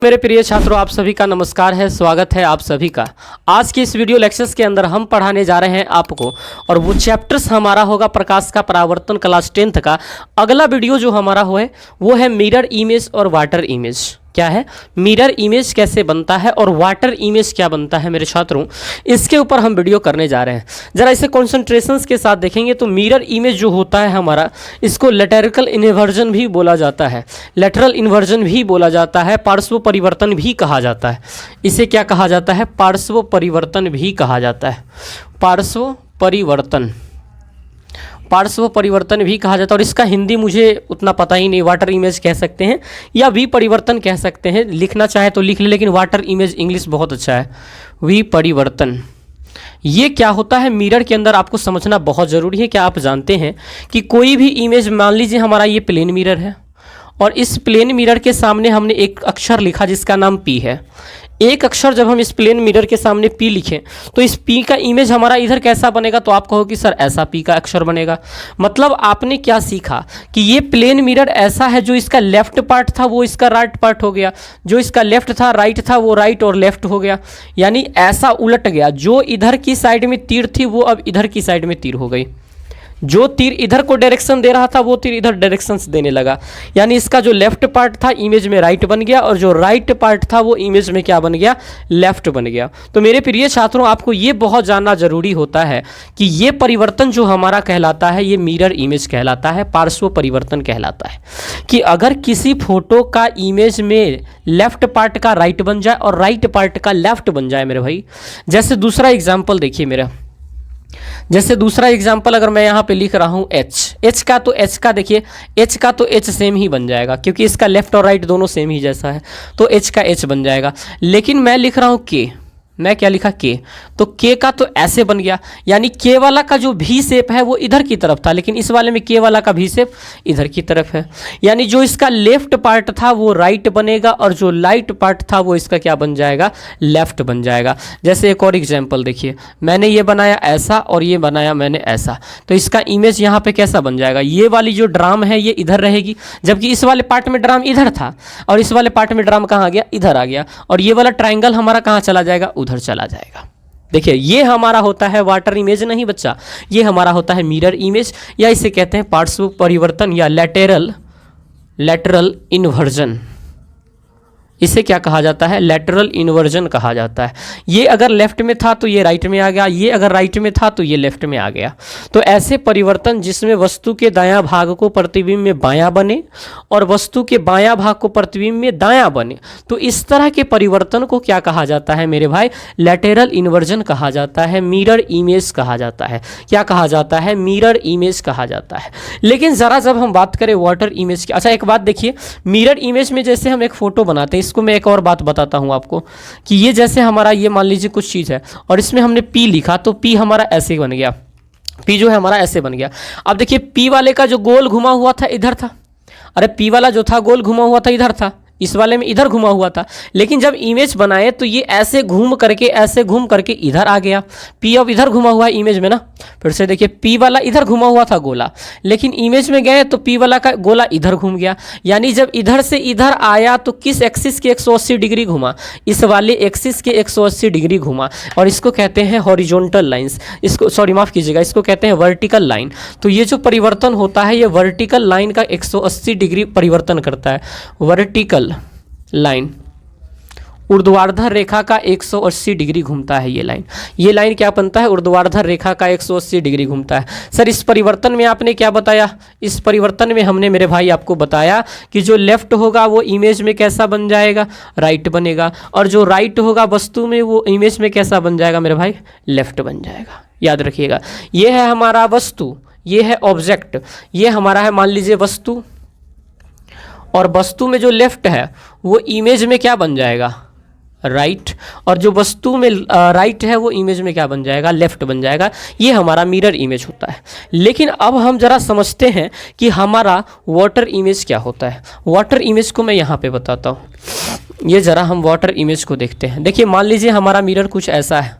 मेरे प्रिय छात्रों, आप सभी का नमस्कार है। स्वागत है आप सभी का। आज की इस वीडियो लेक्चर्स के अंदर हम पढ़ाने जा रहे हैं आपको, और वो चैप्टर्स हमारा होगा प्रकाश का परावर्तन क्लास 10th का। अगला वीडियो जो हमारा वो है मिरर इमेज और वाटर इमेज। क्या है मिरर इमेज, कैसे बनता है, और वाटर इमेज क्या बनता है मेरे छात्रों, इसके ऊपर हम वीडियो करने जा रहे हैं। जरा इसे कॉन्सेंट्रेशंस के साथ देखेंगे तो मिरर इमेज जो होता है हमारा, इसको लेटरिकल इन्वर्जन भी बोला जाता है, लेटरल इन्वर्जन भी बोला जाता है, पार्श्व परिवर्तन भी कहा जाता है। इसे क्या कहा जाता है? पार्श्व परिवर्तन भी कहा जाता है। पार्श्व परिवर्तन, पार्श्व परिवर्तन भी कहा जाता है। और इसका हिंदी मुझे उतना पता ही नहीं, वाटर इमेज कह सकते हैं या विपरिवर्तन कह सकते हैं। लिखना चाहे तो लिख ले, लेकिन वाटर इमेज इंग्लिश बहुत अच्छा है। विपरिवर्तन ये क्या होता है मिरर के अंदर, आपको समझना बहुत ज़रूरी है। क्या आप जानते हैं कि कोई भी इमेज, मान लीजिए हमारा ये प्लेन मिरर है, और इस प्लेन मिरर के सामने हमने एक अक्षर लिखा जिसका नाम पी है। एक अक्षर जब हम इस प्लेन मिरर के सामने पी लिखें तो इस पी का इमेज हमारा इधर कैसा बनेगा? तो आप कहो कि सर ऐसा पी का अक्षर बनेगा। मतलब आपने क्या सीखा कि ये प्लेन मिरर ऐसा है, जो इसका लेफ्ट पार्ट था वो इसका राइट पार्ट हो गया, जो इसका लेफ्ट था राइट था वो राइट और लेफ्ट हो गया, यानी ऐसा उलट गया। जो इधर की साइड में तीर थी वो अब इधर की साइड में तीर हो गई। जो तीर इधर को डायरेक्शन दे रहा था वो तीर इधर डायरेक्शंस देने लगा, यानी इसका जो लेफ्ट पार्ट था इमेज में राइट बन गया, और जो राइट पार्ट था वो इमेज में क्या बन गया? लेफ्ट बन गया। तो मेरे प्रिय छात्रों, आपको ये बहुत जानना जरूरी होता है कि ये परिवर्तन जो हमारा कहलाता है ये मिरर इमेज कहलाता है, पार्श्व परिवर्तन कहलाता है। कि अगर किसी फोटो का इमेज में लेफ्ट पार्ट का राइट बन जाए और राइट पार्ट का लेफ्ट बन जाए मेरे भाई। जैसे दूसरा एग्जाम्पल देखिए मेरा, जैसे दूसरा एग्जाम्पल अगर मैं यहाँ पे लिख रहा हूँ एच का, तो एच का देखिए, एच का तो एच सेम ही बन जाएगा, क्योंकि इसका लेफ्ट और राइट दोनों सेम ही जैसा है, तो एच का एच बन जाएगा। लेकिन मैं लिख रहा हूँ के, मैं क्या लिखा? के, तो के का तो ऐसे बन गया, यानी के वाला का जो भी शेप है वो इधर की तरफ था, लेकिन इस वाले में के वाला का भी शेप इधर की तरफ है। यानी जो इसका लेफ्ट पार्ट था वो राइट बनेगा, और जो राइट पार्ट था वो इसका क्या बन जाएगा? लेफ्ट बन जाएगा। जैसे एक और एग्जाम्पल देखिए, मैंने ये बनाया ऐसा और ये बनाया मैंने ऐसा, तो इसका इमेज यहाँ पे कैसा बन जाएगा? ये वाली जो ड्राम है ये इधर रहेगी, जबकि इस वाले पार्ट में ड्राम इधर था, और इस वाले पार्ट में ड्राम कहाँ आ गया? इधर आ गया। और ये वाला ट्राइंगल हमारा कहाँ चला जाएगा? उधर चला जाएगा। देखिए ये हमारा होता है वाटर इमेज नहीं बच्चा, ये हमारा होता है मिरर इमेज, या इसे कहते हैं पार्श्व परिवर्तन या लेटरल इन्वर्जन। इसे क्या कहा जाता है? लेटरल इन्वर्जन कहा जाता है। ये अगर लेफ्ट में था तो ये राइट में आ गया, ये अगर राइट में था तो ये लेफ्ट में आ गया। तो ऐसे परिवर्तन जिसमें वस्तु के दायां भाग को प्रतिबिंब में बायां बने और वस्तु के बायां भाग को प्रतिबिंब में दायां बने, तो इस तरह के परिवर्तन को क्या कहा जाता है मेरे भाई? लेटरल इन्वर्जन कहा जाता है, मिरर इमेज कहा जाता है। क्या कहा जाता है? मिरर इमेज कहा जाता है। लेकिन ज़रा जब हम बात करें वाटर इमेज की, अच्छा एक बात देखिए, मिरर इमेज में जैसे हम एक फ़ोटो बनाते हैं, इसको मैं एक और बात बताता हूं आपको कि ये जैसे हमारा, ये मान लीजिए कुछ चीज़ है और इसमें हमने पी लिखा, तो पी हमारा ऐसे बन गया, पी जो है हमारा ऐसे बन गया। अब देखिए पी वाले का जो गोल घुमा हुआ था इधर था, अरे पी वाला जो था गोल घुमा हुआ था इधर था, इस वाले में इधर घुमा हुआ था, लेकिन जब इमेज बनाए तो ये ऐसे घूम करके इधर आ गया। पी अब इधर घुमा हुआ है इमेज में ना, फिर से देखिए पी वाला इधर घुमा हुआ था गोला, लेकिन इमेज में गए तो पी वाला का गोला इधर घूम गया। यानी जब इधर से इधर आया तो किस एक्सिस के 180 डिग्री घुमा? इस वाले एक्सिस के 180 डिग्री घुमा, और इसको कहते हैं हॉरिजॉन्टल लाइंस, इसको सॉरी माफ कीजिएगा, इसको कहते हैं वर्टिकल लाइन। तो ये जो परिवर्तन होता है ये वर्टिकल लाइन का 180 डिग्री परिवर्तन करता है। वर्टिकल लाइन, ऊर्ध्वाधर रेखा का 180 डिग्री घूमता है ये लाइन। ये लाइन क्या बनता है? ऊर्ध्वाधर रेखा का 180 डिग्री घूमता है। सर इस परिवर्तन में आपने क्या बताया? इस परिवर्तन में हमने मेरे भाई आपको बताया कि जो लेफ्ट होगा वो इमेज में कैसा बन जाएगा? राइट बनेगा, और जो राइट होगा वस्तु में वो इमेज में कैसा बन जाएगा मेरे भाई? लेफ्ट बन जाएगा। याद रखिएगा, ये है हमारा वस्तु, ये है ऑब्जेक्ट, ये हमारा है मान लीजिए वस्तु, और वस्तु में जो लेफ्ट है वो इमेज में क्या बन जाएगा? राइट, और जो वस्तु में राइट है वो इमेज में क्या बन जाएगा? लेफ्ट बन जाएगा। ये हमारा मिरर इमेज होता है। लेकिन अब हम जरा समझते हैं कि हमारा वाटर इमेज क्या होता है। वाटर इमेज को मैं यहाँ पे बताता हूँ। ये जरा हम वाटर इमेज को देखते हैं। देखिए मान लीजिए हमारा मिरर कुछ ऐसा है,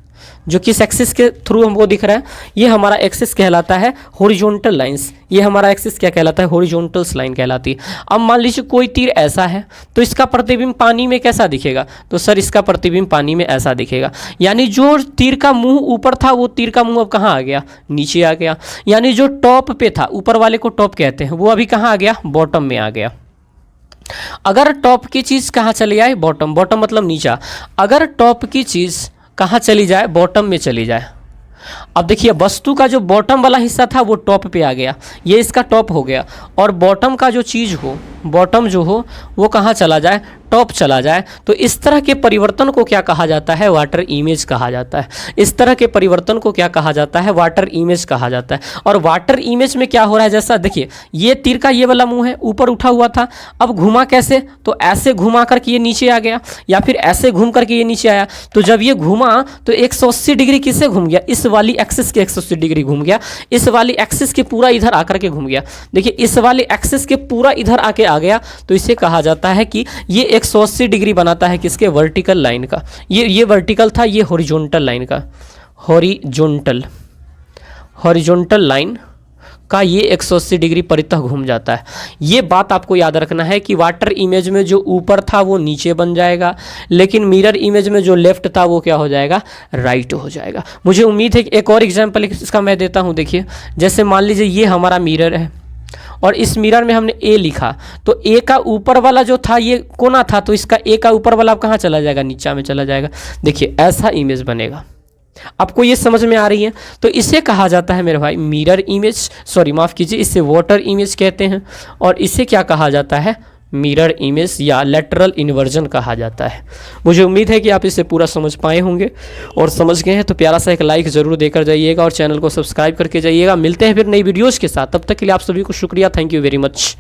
जो किस एक्सिस के थ्रू हमको दिख रहा है, ये हमारा एक्सिस कहलाता है हॉरिजॉन्टल लाइंस। ये हमारा एक्सिस क्या कहलाता है, हॉरिजॉन्टल लाइन कहलाती है। अब मान लीजिए कोई तीर ऐसा है तो इसका प्रतिबिंब पानी में कैसा दिखेगा, तो सर इसका प्रतिबिंब पानी में ऐसा दिखेगा। यानी जो तीर का मुंह ऊपर था वो तीर का मुंह अब कहाँ आ गया, नीचे आ गया। यानी जो टॉप पे था, ऊपर वाले को टॉप कहते हैं, वो अभी कहाँ आ गया, बॉटम में आ गया। अगर टॉप की चीज कहाँ चली जाए, बॉटम, बॉटम मतलब नीचा। अगर टॉप की चीज कहाँ चली जाए, बॉटम में चली जाए। अब देखिए वस्तु का जो बॉटम वाला हिस्सा था वो टॉप पे आ गया, ये इसका टॉप हो गया। और बॉटम का जो चीज़ हो, बॉटम जो हो वो कहाँ चला जाए, टॉप चला जाए। तो इस तरह के परिवर्तन को क्या कहा जाता है, वाटर इमेज कहा जाता है। इस तरह के परिवर्तन को क्या कहा जाता है, वाटर इमेज कहा जाता है। और वाटर इमेज में क्या हो रहा है, जैसा देखिए ये तीर का ये वाला मुंह है, ऊपर उठा हुआ था, अब घुमा कैसे, तो ऐसे घुमा करके ये नीचे आ गया, या फिर ऐसे घूम करके ये नीचे आया। तो जब ये घुमा तो 180 डिग्री किससे घूम गया, इस वाली एक्सिस के 180 डिग्री घूम गया, इस वाली एक्सिस के पूरा इधर आकर के घूम गया। देखिए इस वाली एक्सिस के पूरा इधर आके आ गया, तो इसे कहा जाता है कि ये 180 डिग्री बनाता है किसके, वर्टिकल लाइन का। ये वर्टिकल था, ये हॉरिजॉन्टल लाइन का, हॉरिजॉन्टल लाइन का ये 180 डिग्री परितः घूम जाता है। ये बात आपको याद रखना है कि वाटर इमेज में जो ऊपर था वो नीचे बन जाएगा, लेकिन मिरर इमेज में जो लेफ्ट था वो क्या हो जाएगा, राइट हो जाएगा। मुझे उम्मीद है कि एक और एग्जांपल इसका मैं देता हूँ। देखिए जैसे मान लीजिए ये हमारा मिरर है और इस मिरर में हमने ए लिखा, तो ए का ऊपर वाला जो था ये कोना था, तो इसका ए का ऊपर वाला अब कहाँ चला जाएगा, नीचा में चला जाएगा। देखिए ऐसा इमेज बनेगा। आपको ये समझ में आ रही है, तो इसे कहा जाता है मेरे भाई मिरर इमेज, सॉरी माफ़ कीजिए, इसे वाटर इमेज कहते हैं। और इसे क्या कहा जाता है, मिरर इमेज या लेटरल इन्वर्जन कहा जाता है। मुझे उम्मीद है कि आप इसे पूरा समझ पाए होंगे, और समझ गए हैं तो प्यारा सा एक लाइक ज़रूर देकर जाइएगा और चैनल को सब्सक्राइब करके जाइएगा। मिलते हैं फिर नई वीडियोज़ के साथ, तब तक के लिए आप सभी को शुक्रिया, थैंक यू वेरी मच।